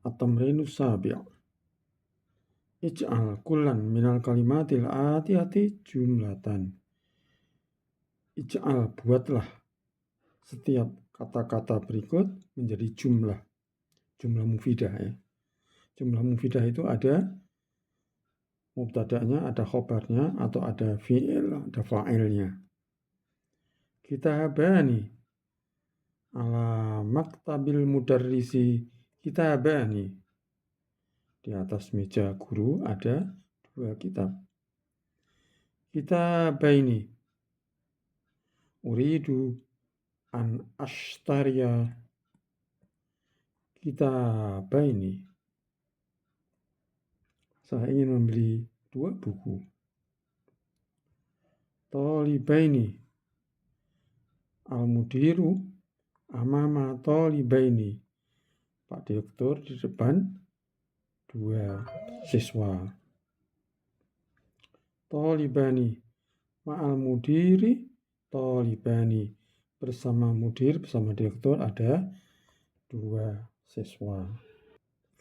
At-tamrinu sabi'. Ij'al kullan minal kalimatil atiyati jumlatan. Ij'al, buatlah setiap kata-kata berikut menjadi jumlah. Jumlah mufidah ya. Jumlah mufidah itu ada mubtada'nya, ada khobarnya, atau ada fi'il, ada fa'ilnya. Kitabani ala maktabil mudarrisi kitabani. Di atas meja guru ada 2 kitab. Kitabaini uridu an ashtariya kitabaini. Saya ingin membeli 2 buku. Talibaini al-mudiru amama talibaini. Pak Direktur di depan 2 siswa. Talibani ma'al mudiri talibani. Bersama mudir, bersama direktur ada 2 siswa.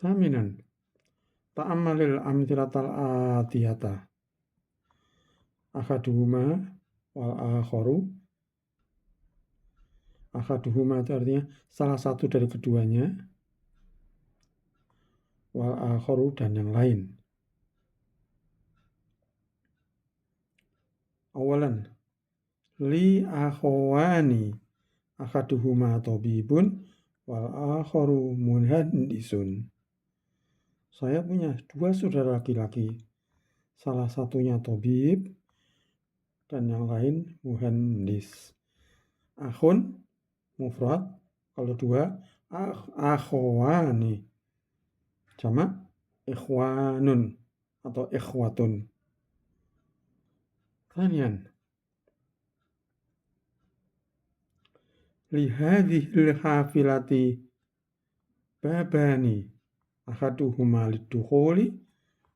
Thaminan ta'ammalil amthilatal atiyata. Akhaduhuma wal akharu. Akhaduhuma itu artinya salah satu dari keduanya. Wal akharu dan yang lain. Awalan li akhwani akhaduhuma tabibun wal akharu muhandisun. Saya punya 2 saudara laki-laki. Salah satunya tabib dan yang lain muhandis. Akhun mufrad, kalau 2 akhwani. Jamak ikhwanun atau ikhwatun. Thaniyan li hadhil hafilati babani ahaduhuma lid-dukhuli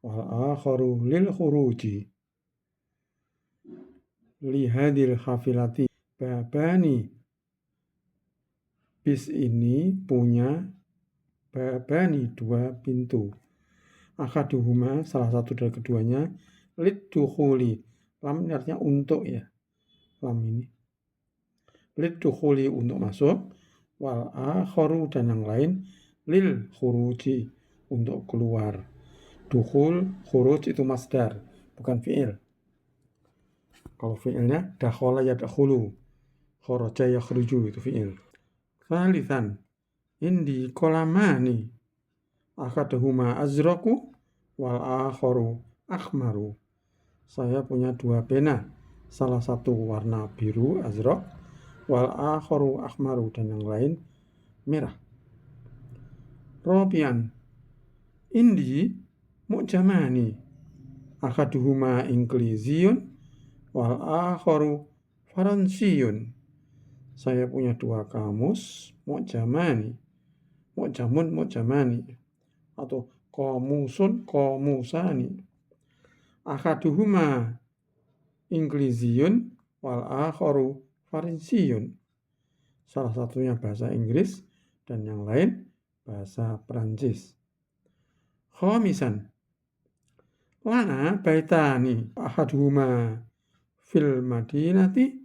wal akharu lil khuruji. Li hadhil hafilati babani. Bis ini punya babani 2 pintu. Ahaduhuma salah satu dari keduanya lid-dukhuli. Lam ini artinya untuk ya. Lam ini. Lid-dukhuli untuk masuk. Wal akharu dan yang lain lil khuruji untuk keluar. Dukhul, khuruj itu masdar, bukan fi'il. Kalau fi'ilnya dakhala yadkhulu, kharaja yakhruju itu fi'il. Thalithan indi qalamani akaduhuma azraku wal akharu akhmaru. Saya punya 2 pena, salah satu warna biru azrak, wal akharu akhmaru dan yang lain merah. Rabian indi mu'jamani akaduhuma ingliziyun wal akharu faransiyun. Saya punya 2 kamus mu'jamani. Mu'jamun mu'jamani atau qamusun qamusani. Akaduhuma ingliziyun wal akharu faransiyun. Salah satunya bahasa Inggris dan yang lain bahasa Perancis. Khamisan lana baitani ahaduhuma fil madinati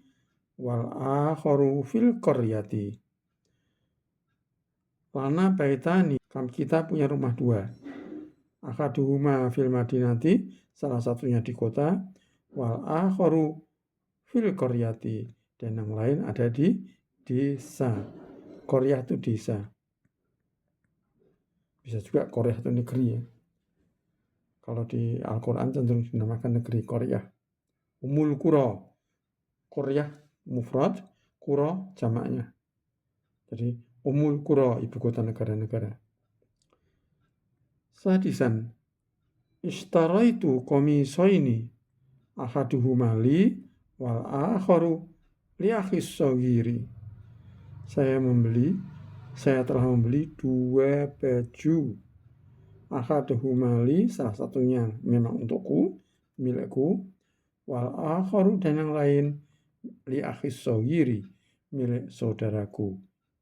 wal akharu fil qaryati. Lana baitani, kita punya rumah 2. Akaduhuma fil madinati, salah satunya di kota, wal akharu fil qaryati, dan yang lain ada di desa. Qaryah itu desa. Bisa juga qaryah itu negeri ya. Kalau di Al-Quran cenderung dinamakan negeri qaryah. Umul qura, qaryah mufrad, qura jamaknya. Jadi umul qura, ibu kota negara-negara. Sadisan ishtaraitu qamisaini ahaduhuma li wal akharu li akhis saghiri. Saya telah membeli 2 baju. Ahaduhuma li, salah satunya memang untukku, milikku, wal akharu dan yang lain li akhis saghiri, milik saudaraku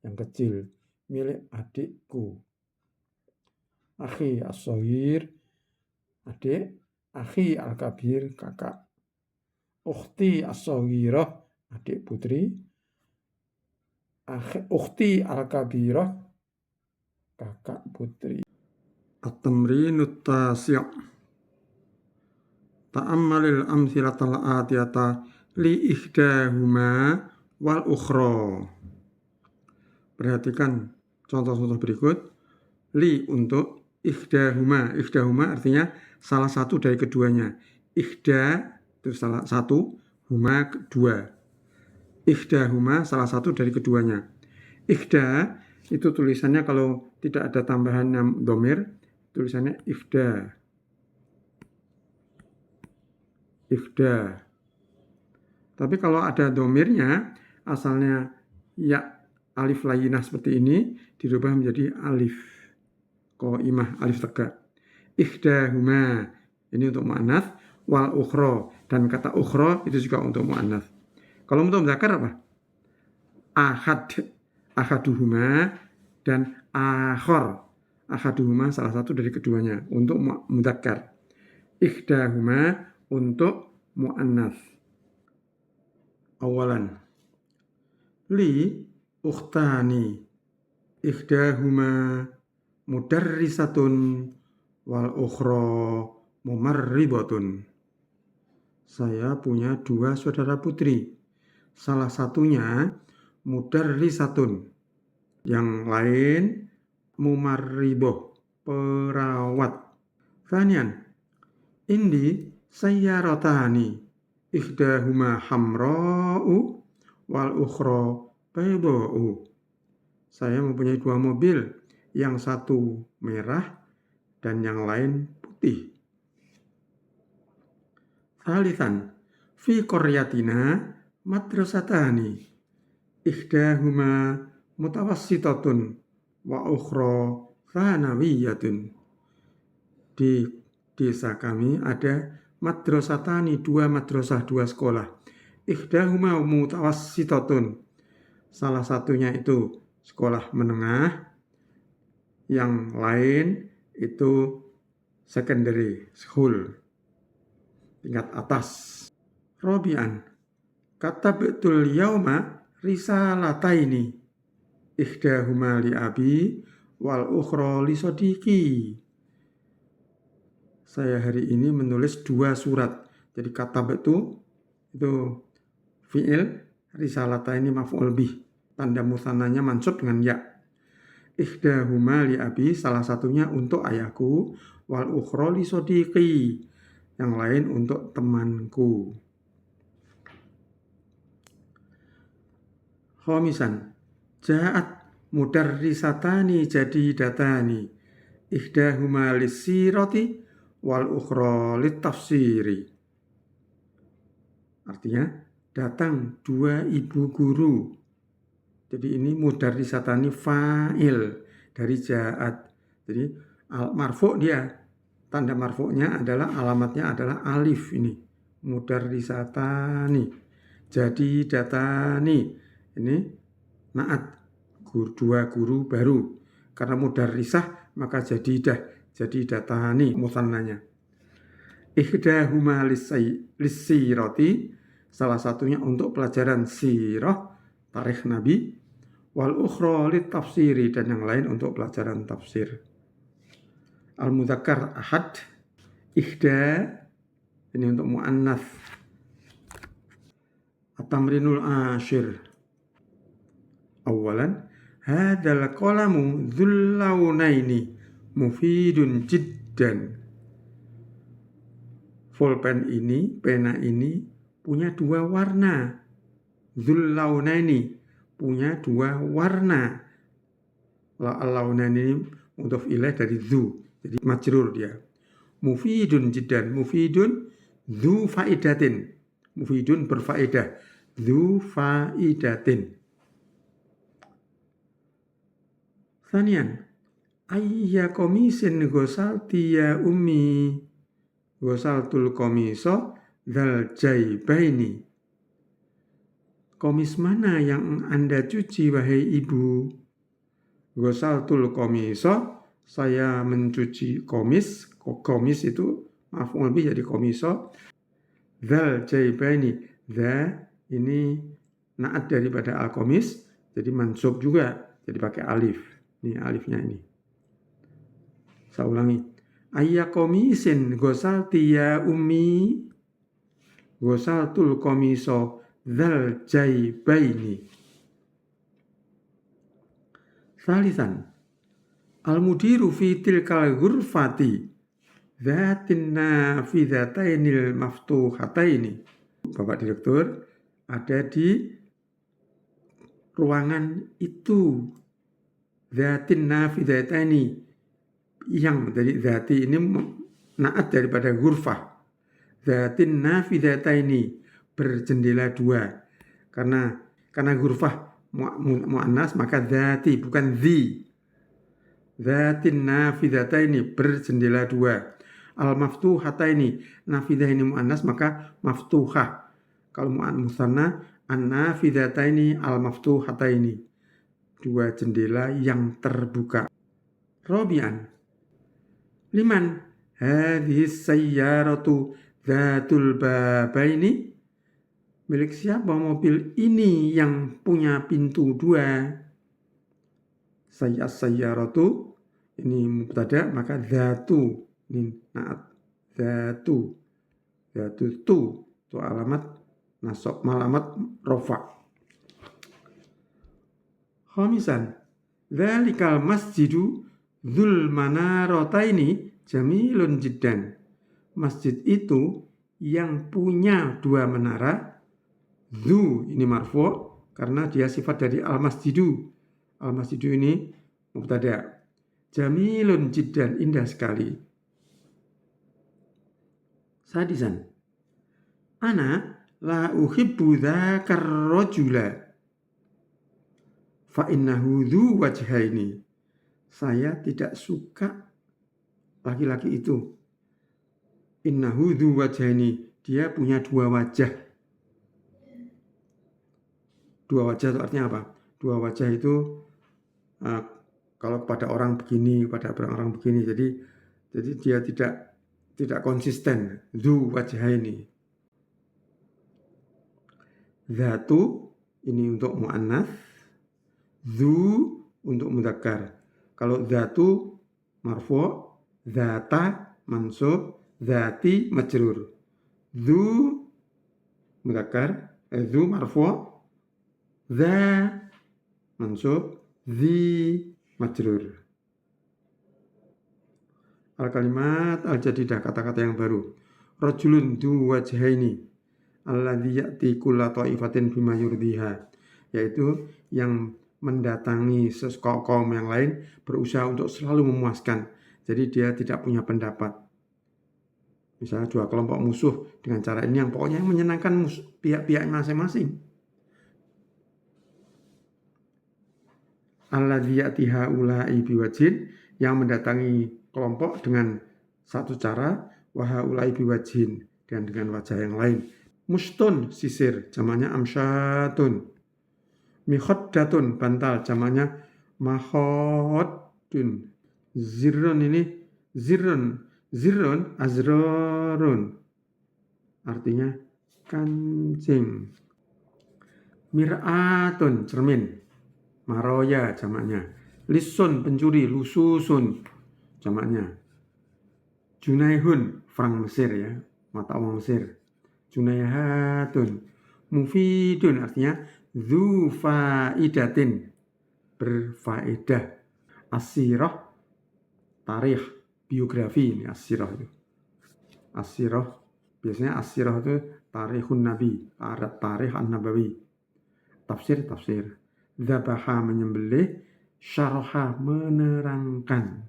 yang kecil, milik adikku. akhi as-shaghir, adik, akhi al-kabir, kakak, ukhti as-shaghirah, adik putri, ukhti al-kabirah, kakak putri. At-tamrinut tasi'. Ta'ammalil amsilatal atiyata li ihdahuma wal ukhra. Perhatikan contoh-contoh berikut. Li untuk, ihdahuma. Ihdahuma artinya salah satu dari keduanya. Ihda itu salah satu, huma dua. Ihdahuma salah satu dari keduanya. Ihda itu tulisannya kalau tidak ada tambahan dhamir, tulisannya ihda. Ihda. Tapi kalau ada dhamirnya, asalnya ya alif layyinah seperti ini, dirubah menjadi alif qaimah, alif tegak. Ihdahuma ini untuk muannats, wal ukhra, dan kata ukhra itu juga untuk muannats. Kalau untuk muzakkar apa? Ahad, ahaduhuma, dan akhar. Ahaduhuma salah satu dari keduanya untuk muzakkar. Ihdahuma untuk muannats. Awalan, li ukhtani, ihdahuma mudarrisatun wal ukhra mumarribatun. Saya punya dua saudara putri. Salah satunya mudarrisatun, yang lain mumarriboh, perawat. Thanian, indi sayyaratani, ihdahuma hamra'u wal ukhra bayda'u. Saya mempunyai dua mobil, yang satu merah dan yang lain putih. Thalithan, fi qaryatina madrasatani, ihdahuma mutawassitatun wa ukhra thanawiyatun. Di desa kami ada madrasatani, dua madrasah, dua sekolah. Ihdahuma mutawassitatun, salah satunya itu sekolah menengah, yang lain itu secondary school, tingkat atas. Robian, katabtul yauma risalataini, ihdahuma li abi wal ukhra li sadiqi. Saya hari ini menulis dua surat. Jadi katabtu itu fi'il, risalataini maf'ul bih, tanda musannanya mansub dengan ya. Ihdahuma li abi, salah satunya untuk ayahku, wal ukhra li sadiqi, yang lain untuk temanku. Khamisan, ja'at mudarrisatani jadidatani, ihdahuma lis-sirati wal ukhra lit-tafsiri. Artinya datang dua ibu guru. Jadi ini mudarrisatani fa'il dari ja'at. Jadi marfu' dia, tanda marfu'nya adalah, alamatnya adalah alif ini. Mudarrisatani, jadidatani. Ini na'at, dua guru baru. Karena mudarrisah maka jadidatani musannanya. Ihdahuma lis-sirati, salah satunya untuk pelajaran sirah, tarikh Nabi, wal ukhra lit-tafsiri, dan yang lain untuk pelajaran tafsir. Al-mudzakkar ahad, ihda ini untuk muannats. At-tamrinul ashir. Awalan, hadzal qalamu dzul launaini mufidun jiddan. Pulpen ini, pena ini punya dua warna. Dzul launaini, punya dua warna. Launaini mudhof ilaih dari dzu, jadi majrur dia. Mufidun jiddan, mufidun dzu faidatin. Mufidun berfaedah, dzu faidatin. Thanian, ayya komisin ghasalti ya ummi, ghasaltul qamisa dzal jaibaini. Komis mana yang Anda cuci wahai ibu? Ghasaltul qamisa, saya mencuci komis. Komis itu maf'ul bih jadi komiso. Dzal jaibaini, dza ini naat daripada al-komis, jadi mansub juga, jadi pakai alif. Ini alifnya ini. Saya ulangi. Ayya komisin gosalti ya ummi, gosaltul komiso dzal jaibaini. Salisan, al-mudiru fi tilkal ghurfati dzatin nafidhatainil maftuhataini. Bapak Direktur ada di ruangan itu. Dzatin nafidhataini, yang dari dzati ini naat daripada ghurfah. Dzatin nafidhataini, berjendela dua. Karena ghurfah muannas maka dzati bukan dzi. Dzatin nafidhataini, berjendela dua. Al-maftuhataini, nafidah ini muannas maka maftuhah. Kalau musanna, an-nafidhataini al-maftuhataini, dua jendela yang terbuka. Rabi'an, liman hadhihi sayyaratu dzatul babaini, milik siapa mobil ini yang punya pintu dua. Sayyaratu ini mubtada maka dzatu ini naat, dzatu tu alamat nasab, malamat rofa. Khamisan, dzalikal masjidu dzul manarataini jamilun jiddan. Masjid itu yang punya dua menara. Dzu ini marfu karena dia sifat dari al-masjidu. Al-masjidu ini mubtada. Jamilun jiddan, indah sekali. Sadisan, ana la uhibbu dzakar rajula fa innahu dzu wajhaini. Saya tidak suka laki-laki itu. Innahu dzu wajhaini, dia punya dua wajah. Dua wajah itu artinya apa? Dua wajah itu kalau kepada orang begini, kepada orang begini. Jadi dia tidak konsisten. Dzu wajhaini. Dzatu ini untuk muannas, dzu untuk mudzakkar. Kalau dzatu marfu', dzata mansub, dzati majrur. Dzu mudzakkar, dzu marfu', dza mansub, dzi majrur. Al-kalimat al-jadidah, kata-kata yang baru. Rajulun dzu wajhaini alladzi ya'ti kulla ta'ifatin bima yurdiha, yaitu yang mendatangi kaum yang lain berusaha untuk selalu memuaskan. Jadi dia tidak punya pendapat. Misalnya dua kelompok musuh dengan cara ini yang pokoknya menyenangkan pihak-pihak masing-masing. Alladzi ya'ti haula'i biwajhin, yang mendatangi kelompok dengan satu cara, wa haula'i biwajhin, dan dengan wajah yang lain. Mustun sisir, jamannya amsyatun. Mikhaddatun bantal, jamannya makhadun. Zirrun ini zirrun azrarun, artinya kancing. Mir'atun cermin, maroya jamaknya. Lisun pencuri, lususun jamaknya. Junaihun frank Mesir ya, mata uang Mesir. Junaihatun mufidun, artinya dzu faidatin, berfaedah. Asirah tarikh, biografi. Ini asirah itu. Asirah biasanya asirah itu tarikhun nabi, tarikh an-nabawi. Tafsir. Dzabaha menyembelih, syaraha menerangkan.